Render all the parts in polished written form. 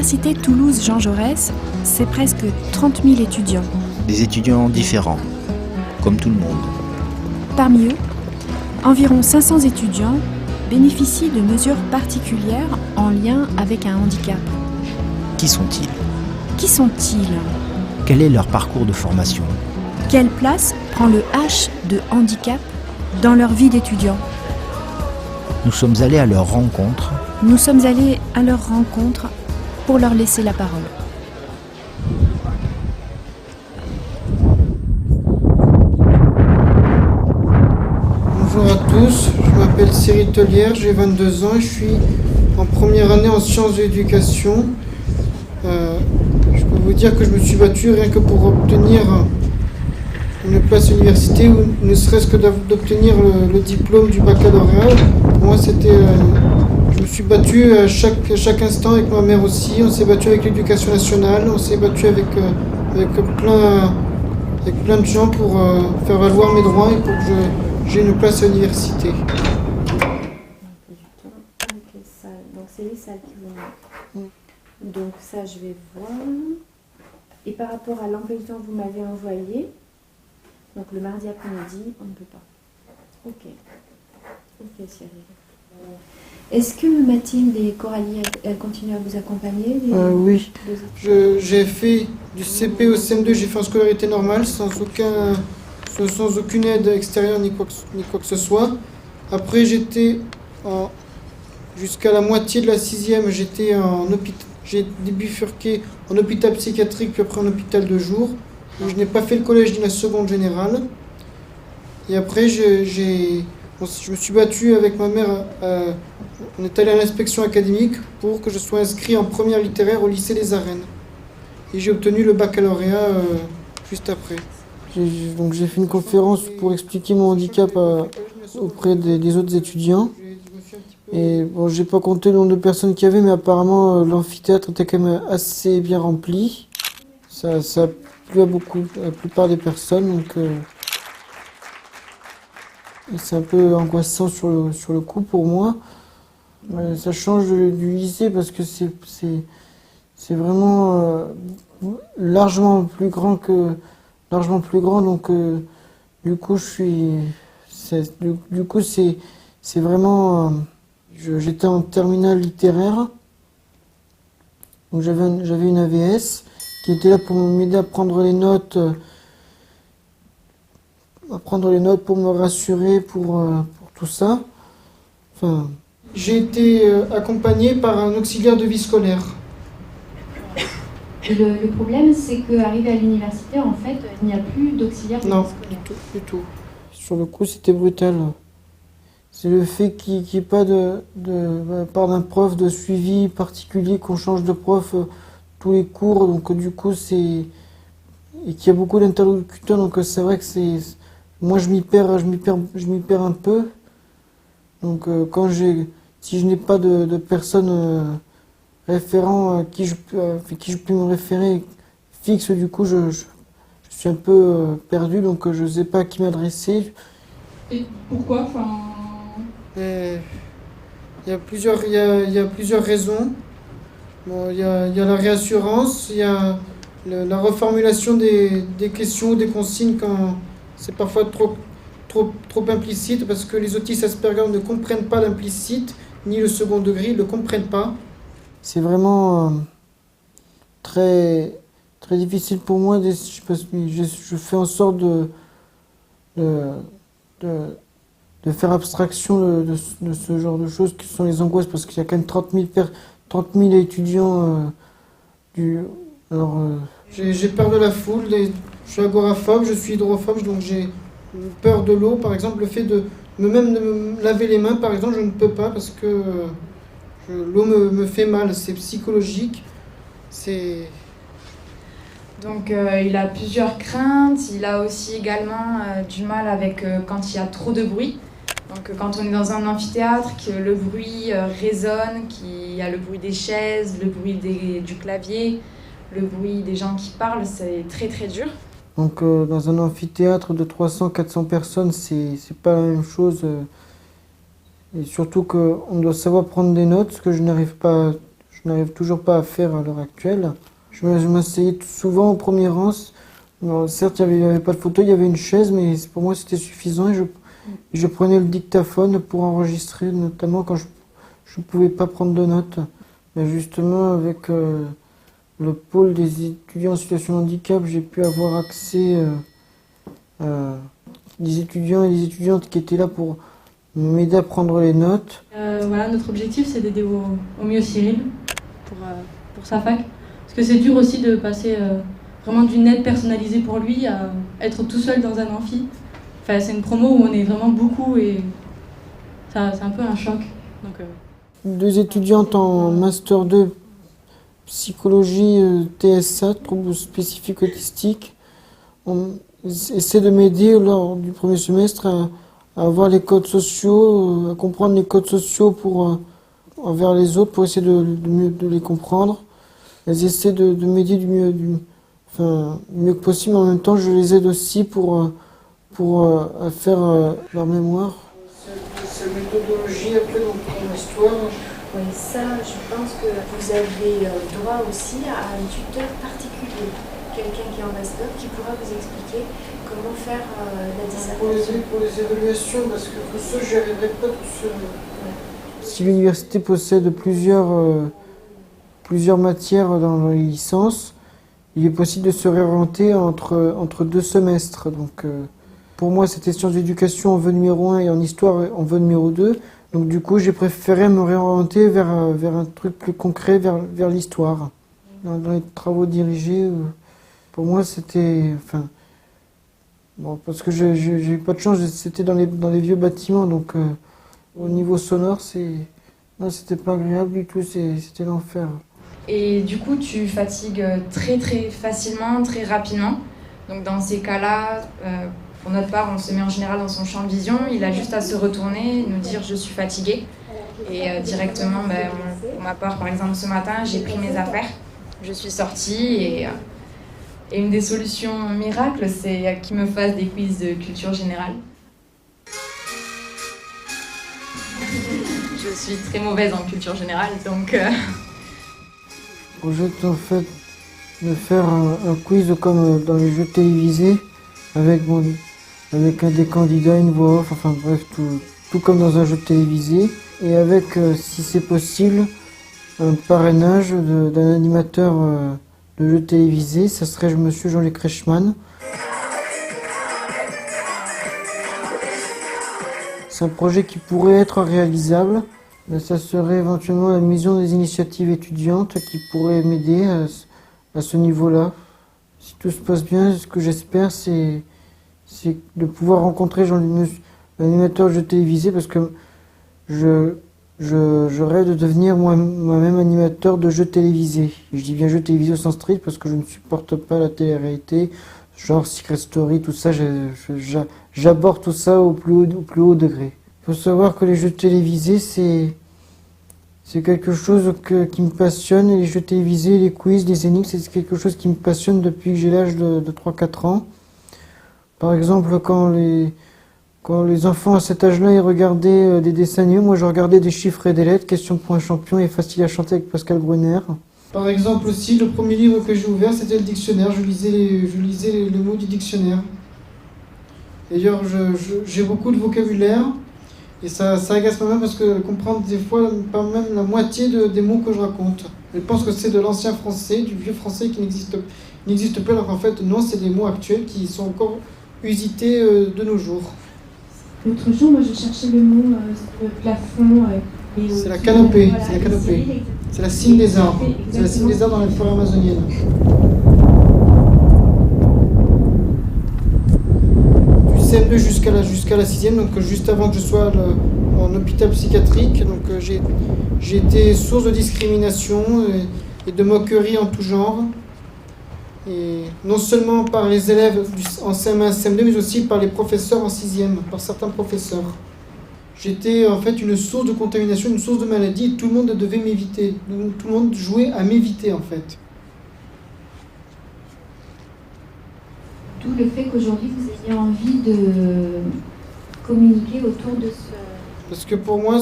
l'université Toulouse-Jean Jaurès, c'est presque 30 000 étudiants. Des étudiants différents, comme tout le monde. Parmi eux, environ 500 étudiants bénéficient de mesures particulières en lien avec un handicap. Qui sont-ils? Qui sont-ils? Quel est leur parcours de formation? Quelle place prend le H de handicap dans leur vie d'étudiant? Nous sommes allés à leur rencontre. Nous sommes allés à leur rencontre pour leur laisser la parole. Bonjour à tous, je m'appelle Cyril Tellière, j'ai 22 ans et je suis en première année en sciences de l'éducation. Je peux vous dire que je me suis battu rien que pour obtenir une place à l'université ou ne serait-ce que d'obtenir le diplôme du baccalauréat. Pour moi, je me suis battu à chaque instant avec ma mère aussi. On s'est battu avec l'éducation nationale, on s'est battu avec plein de gens pour faire valoir mes droits et pour que j'ai une place à l'université. Donc c'est les salles qui vont mettre. Donc ça je vais voir. Et par rapport à l'emploi du temps que vous m'avez envoyé, donc le mardi après-midi, on ne peut pas. Ok. Ok Cyril. Est-ce que Mathilde et Coralie, elles continuent à vous accompagner Oui. J'ai fait du CP au CM2, j'ai fait en scolarité normale sans aucune aide extérieure ni quoi que ce soit. Après jusqu'à la moitié de la 6e, j'ai bifurqué en hôpital psychiatrique puis après en hôpital de jour. Je n'ai pas fait le collège ni la seconde générale. Et après je me suis battu avec ma mère, on est allé à l'inspection académique pour que je sois inscrit en première littéraire au lycée des Arènes. Et j'ai obtenu le baccalauréat juste après. Donc j'ai fait une conférence pour expliquer mon handicap auprès des autres étudiants. Et bon, j'ai pas compté le nombre de personnes qu'il y avait, mais apparemment l'amphithéâtre était quand même assez bien rempli. Ça a plu à la plupart des personnes, donc c'est un peu angoissant sur le coup pour moi. Ça change du lycée parce que c'est vraiment largement plus grand, donc du coup c'est vraiment j'étais en terminale littéraire, donc j'avais une AVS qui était là pour m'aider à prendre les notes pour me rassurer pour tout ça. Enfin, j'ai été accompagné par un auxiliaire de vie scolaire. Le problème, c'est qu'arrivé à l'université, en fait, il n'y a plus d'auxiliaire de vie scolaire. Non, du tout. Sur le coup, c'était brutal. C'est le fait qu'il n'y ait pas de part d'un prof de suivi particulier, qu'on change de prof tous les cours, donc du coup et qu'il y a beaucoup d'interlocuteurs, donc c'est vrai que moi je m'y perds un peu. Donc si je n'ai pas de personne référent à qui je peux me référer fixe, du coup je suis un peu perdu, donc je ne sais pas à qui m'adresser. Et pourquoi Il y a plusieurs raisons. Bon, il y a la réassurance, il y a la reformulation des questions ou des consignes quand c'est parfois trop implicite, parce que les autistes Asperger ne comprennent pas l'implicite, ni le second degré, ils ne le comprennent pas. C'est vraiment très, très difficile pour moi, je fais en sorte de faire abstraction de ce genre de choses qui sont les angoisses, parce qu'il y a quand même 30 000 étudiants. J'ai peur de la foule, je suis agoraphobe, je suis hydrophobe, donc j'ai peur de l'eau. Par exemple, le fait de me laver les mains, par exemple, je ne peux pas parce que l'eau me fait mal, c'est psychologique. Donc il a plusieurs craintes, il a aussi également du mal avec quand il y a trop de bruit. Donc quand on est dans un amphithéâtre, que le bruit résonne, qu'il y a le bruit des chaises, le bruit du clavier, le bruit des gens qui parlent, c'est très très dur. Donc dans un amphithéâtre de 300-400 personnes, c'est pas la même chose. Et surtout qu'on doit savoir prendre des notes, ce que je n'arrive pas n'arrive toujours pas à faire à l'heure actuelle. Je m'asseyais souvent au premier rang. Alors, certes, il n'y avait pas de fauteuil, il y avait une chaise, mais pour moi c'était suffisant. Et je prenais le dictaphone pour enregistrer, notamment quand je ne pouvais pas prendre de notes. Mais justement, avec le pôle des étudiants en situation de handicap, j'ai pu avoir accès à des étudiants et des étudiantes qui étaient là pour m'aider à prendre les notes. Voilà, notre objectif, c'est d'aider au mieux Cyril pour sa fac. Parce que c'est dur aussi de passer vraiment d'une aide personnalisée pour lui à être tout seul dans un amphi. Enfin, c'est une promo où on est vraiment beaucoup et c'est un peu un choc. Donc, 2 étudiantes en Master 2 psychologie TSA, troubles spécifiques autistiques, essaie de m'aider lors du premier semestre à avoir les codes sociaux, à comprendre les codes sociaux envers les autres pour essayer de les comprendre. Elles essaient de m'aider du mieux que possible, mais en même temps je les aide aussi pour faire leur mémoire. Cette méthodologie après dans ton histoire. Oui, ça, je pense que vous avez droit aussi à un tuteur particulier, quelqu'un qui est en master, qui pourra vous expliquer comment faire la dissertation. Pour les évaluations, parce que tout ça, je n'y arriverai pas tout seul. Si l'université possède plusieurs matières dans les licences, il est possible de se réorienter entre 2 semestres. Donc, pour moi, c'était sciences d'éducation en vœu numéro 1 et en histoire en vœu numéro 2. Donc du coup, j'ai préféré me réorienter vers un truc plus concret, vers l'histoire. Dans les travaux dirigés, pour moi, c'était... parce que j'ai eu pas de chance, c'était dans les vieux bâtiments, donc au niveau sonore, c'était pas agréable du tout, c'était l'enfer. Et du coup, tu fatigues très très facilement, très rapidement. Donc dans ces cas-là, pour notre part, on se met en général dans son champ de vision. Il a juste à se retourner, nous dire « je suis fatigué ». Et directement, pour ma part, par exemple, ce matin, j'ai pris mes affaires. Je suis sortie et une des solutions miracles, c'est qu'il me fasse des quiz de culture générale. Je suis très mauvaise en culture générale, donc... Je projette en fait de faire un quiz comme dans les jeux télévisés, avec un des candidats, une voix off, enfin bref, tout comme dans un jeu télévisé, et avec, si c'est possible, un parrainage d'un animateur de jeu télévisé, ça serait Monsieur Jean-Luc Reichmann. C'est un projet qui pourrait être réalisable, mais ça serait éventuellement la mission des initiatives étudiantes qui pourrait m'aider à ce niveau-là. Si tout se passe bien, ce que j'espère, c'est de pouvoir rencontrer l'animateur de jeu télévisé, parce que je rêve de devenir moi-même animateur de jeux télévisés. Je dis bien jeux télévisés au sens strict parce que je ne supporte pas la télé-réalité, genre Secret Story, tout ça, j'aborde tout ça au plus haut degré. Il faut savoir que les jeux télévisés, c'est quelque chose qui me passionne, et les jeux télévisés, les quiz, les énigmes, c'est quelque chose qui me passionne depuis que j'ai l'âge de 3-4 ans. Par exemple, quand les enfants à cet âge-là, ils regardaient des dessins animés, moi je regardais des chiffres et des lettres, Question pour un champion et Facile à chanter avec Pascal Brunner. Par exemple aussi, le premier livre que j'ai ouvert, c'était le dictionnaire, je lisais les mots du dictionnaire. D'ailleurs, j'ai beaucoup de vocabulaire, et ça agace ma mère parce que comprendre des fois pas même la moitié des mots que je raconte. Je pense que c'est de l'ancien français, du vieux français qui n'existe plus, alors qu'en fait non, c'est des mots actuels qui sont encore usités de nos jours. L'autre jour, moi je cherchais le mot le plafond. C'est la canopée, voilà, c'est la canopée. C'est la cime des arbres. C'est la cime des arbres dans la forêt amazonienne. Du CM2 jusqu'à la 6e, donc juste avant que je sois en hôpital psychiatrique. Donc j'ai été source de discrimination et de moquerie en tout genre. Et non seulement par les élèves en CM1 et CM2, mais aussi par les professeurs en 6e, par certains professeurs. J'étais en fait une source de contamination, une source de maladie, et tout le monde devait m'éviter. Tout le monde jouait à m'éviter en fait. D'où le fait qu'aujourd'hui vous ayez envie de communiquer autour de ce... Parce que pour moi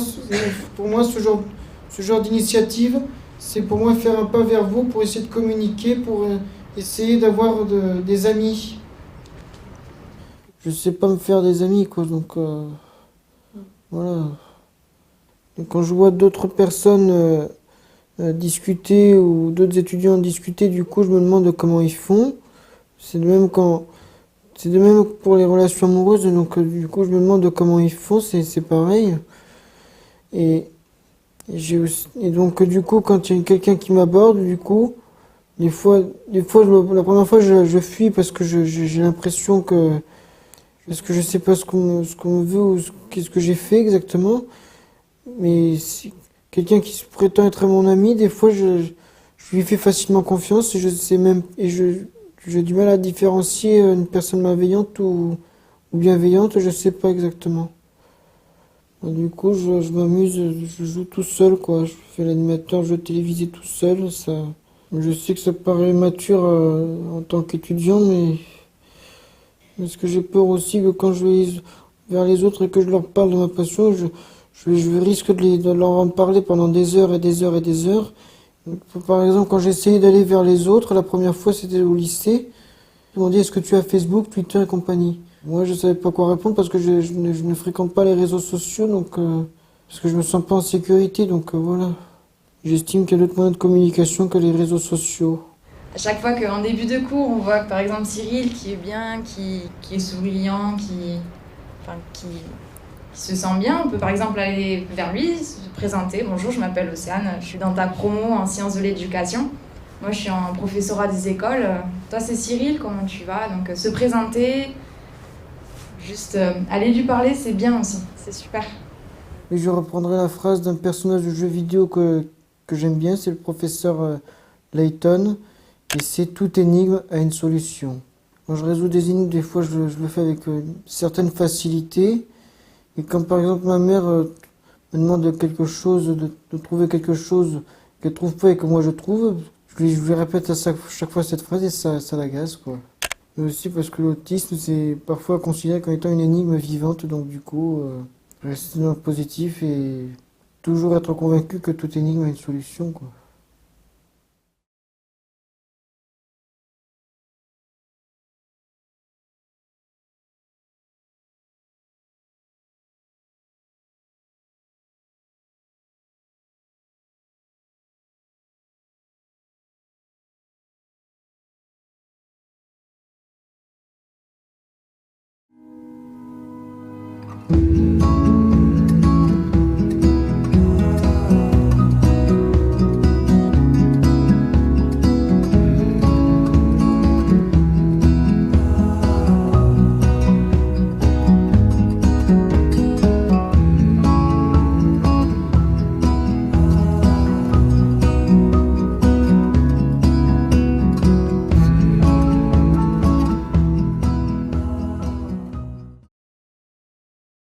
ce genre d'initiative, c'est pour moi faire un pas vers vous pour essayer de communiquer, pour essayer d'avoir des amis. Je sais pas me faire des amis, quoi, donc voilà. Et quand je vois d'autres personnes discuter ou d'autres étudiants discuter, du coup, je me demande comment ils font. C'est de même pour les relations amoureuses, donc du coup, je me demande comment ils font, c'est pareil. Et donc, du coup, quand il y a quelqu'un qui m'aborde, du coup, des fois, la première fois, je fuis parce que j'ai l'impression parce que je sais pas ce qu'on me veut ou qu'est-ce que j'ai fait exactement. Mais si quelqu'un qui se prétend être mon ami, des fois, je lui fais facilement confiance et j'ai du mal à différencier une personne malveillante ou bienveillante, je sais pas exactement. Du coup, je m'amuse, je joue tout seul, quoi. Je fais l'animateur, jeu télévisé tout seul. Je sais que ça paraît mature en tant qu'étudiant, mais parce que j'ai peur aussi que quand je vais vers les autres et que je leur parle de ma passion, je risque de leur en parler pendant des heures et des heures et des heures. Par exemple, quand j'essayais d'aller vers les autres, la première fois c'était au lycée, ils m'ont dit est-ce que tu as Facebook, Twitter et compagnie. Moi je savais pas quoi répondre parce que je ne fréquente pas les réseaux sociaux, donc parce que je me sens pas en sécurité, donc voilà. J'estime qu'il y a d'autres moyens de communication que les réseaux sociaux. À chaque fois qu'en début de cours, on voit que par exemple Cyril qui est bien, qui est souriant, qui se sent bien, on peut par exemple aller vers lui, se présenter. Bonjour, je m'appelle Océane, je suis dans ta promo en sciences de l'éducation. Moi, je suis en professorat des écoles. Toi, c'est Cyril, comment tu vas? Donc, se présenter, juste aller lui parler, c'est bien aussi, c'est super. Et je reprendrai la phrase d'un personnage de jeu vidéo que j'aime bien, c'est le professeur Layton, et c'est toute énigme a une solution. Quand je résous des énigmes, des fois, je le fais avec une certaine facilité. Et quand par exemple ma mère me demande quelque chose, de trouver quelque chose qu'elle trouve pas et que moi je trouve, je lui répète à chaque fois cette phrase et ça l'agace, quoi. Mais aussi parce que l'autisme c'est parfois considéré comme étant une énigme vivante, donc du coup rester dans le positif et toujours être convaincu que toute énigme a une solution, quoi.